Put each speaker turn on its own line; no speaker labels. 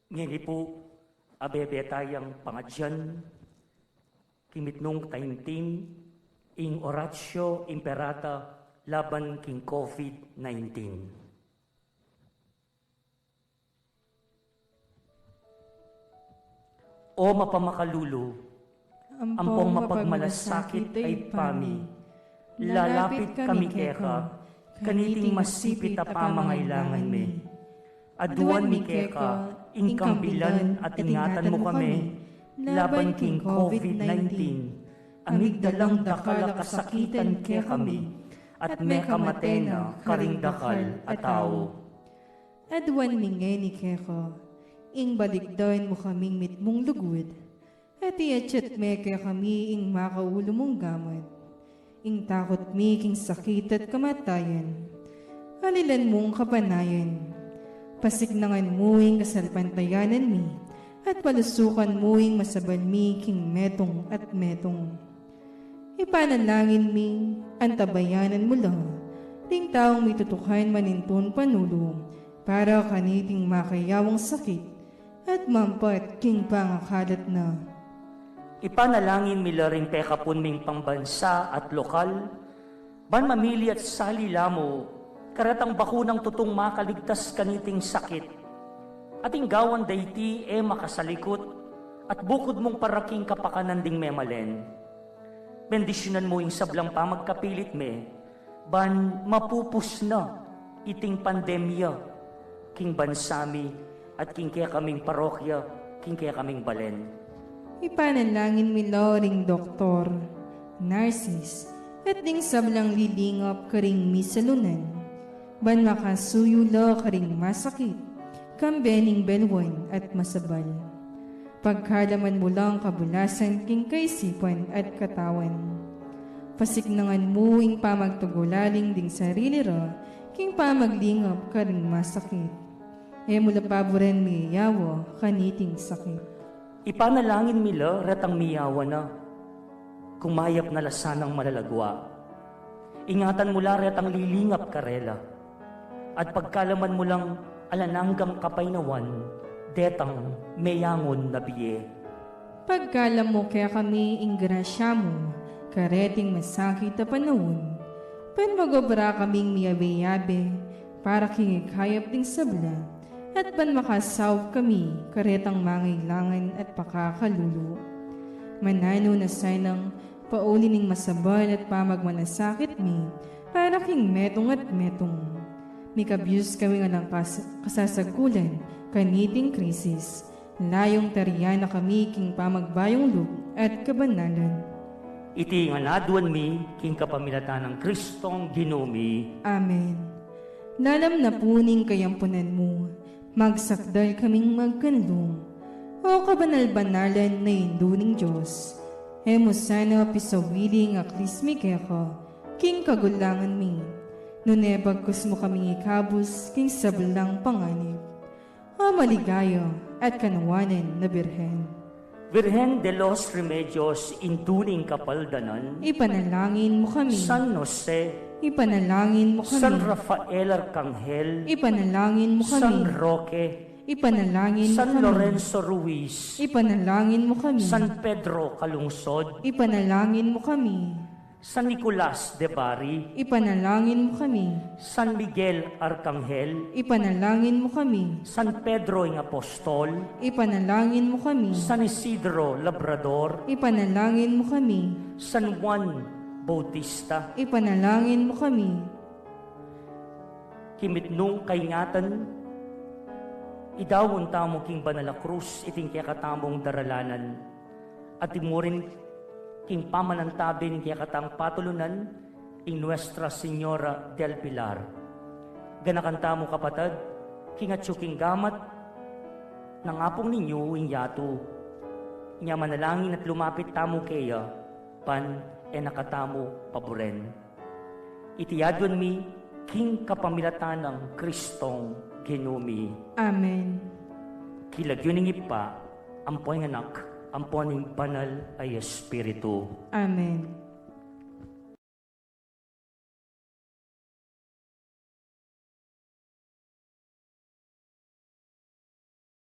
Ngini po, abebe tayang pangadyan, kimitnong taimtim, ing oratio imperata laban king COVID-19. O mapamakalulu, ampong mapagmalasakit ay pami, lalapit kami keka, kaniting masipit a pamangailangan mi. Aduan mi keka, ingkambilan at ingatan mo kami, laban king COVID-19, amigdalang dakal kasakitan ke kami, at me kamatena karing dakal at tao.
Aduan mingeni keko, ing balikdain mo kaming mitmong lugod, at iachat me kaya kami ing makaulo mong gamad, ing takot mi king sakit at kamatayan, halilan mong kapanayan, pasignangan mo ing kasalpantayanan mi, at palusukan mo ing masabal mi king metong at metong. Ipanalangin mi, antabayanan mo lang, ting taong mitutukan manintun panulong, para kaniting makayawang sakit, at mampat king pangakalat na.
Ipanalangin mi laring pekapun ming pangbansa at lokal, ban mamili at salila mo, karatang bakunang tutong makaligtas kaniting sakit, ating gawan dayti makasalikot, at bukod mong paraking kapakanan ding memalen. Bendisyonan mo yung sablang pamagkapilit me, ban mapupus na iting pandemya, king bansami at king kaya kaming parokya, king kaya kaming balen.
Ipanalangin mi loring doktor, nurses, at ding sablang lilingap karing misalunan, ban makasuyulo karing masakit, kambening belwan at masabal. Pagkalaman mo lang kabulasan king kaisipan at katawan. Pasignangan mo ing pamagtugulaling ding sarili ra, king pamaglingap karing masakit. Mula paboren mi yawa kaniting sakit.
Ipanalangin mila retang miyawa na, kumayap na lasanang malalagwa. Ingatan mo la retang lilingap karela, at pagkalaman mo lang alananggang kapaynawan, detang meyangon na biye.
Pagkalam mo kaya kami ing grasya mo, kareting masakit na panahon, pan magobra kaming miyabe-yabe, para kingikayap ding sabla, at ban makasaw kami, karetang mangailangan at pakakalulu. Manano na sanang paulining masabal at pamagmanasakit mi, para king metong at metong. Mikabyus kami nga ng kasasagulan, kaniting krisis, layong tariyan na kami king pamagbayong loob at kabanalan.
Iti nga naduan mi, king kapamilatan ng Kristong Ginumi.
Amen. Lalam na puning kayampunan mo, magsakdal kaming magkanlong, o kabanal-banalan na induning Diyos. Hemo sana pisawili nga krismi keka, king kagulangan mi, nunebagkus mo kaming ikabus, king sablang panganib. O maligaya at kanawanan na Birhen.
Virgen de los Remedios, induning kapaldanan,
Ipanalangin mo kami.
San Jose,
Ipanalangin mo kami.
San Rafael Arcangel,
Ipanalangin mo kami.
San Roque,
Ipanalangin mo
San
kami.
Lorenzo Ruiz,
Ipanalangin mo kami.
San Pedro Calungsod,
Ipanalangin mo kami.
San Nicolas de Bari,
Ipanalangin mo kami.
San Miguel Arcangel,
Ipanalangin mo kami.
San Pedro ng Apostol,
Ipanalangin mo kami.
San Isidro Labrador,
Ipanalangin mo kami.
San Juan Bautista,
Ipanalangin mo kami.
kimitnong kaingatan, idawon tamo king banala krus, iting kaya katamong daralanan, at imurin king pamanantabin kaya katang patulunan, ing Nuestra Señora del Pilar. Ganakanta mo kapatad, king at king gamat, nangapong ninyo ing yato, niya manalangin at lumapit tamo kaya, pan nakatamo paboren. Itiyadon mi, king kapamilatan ng Kristong Ginumi.
Amen.
Kilagyoning ipa, ampoy ng anak, amponing banal ay Espiritu.
Amen.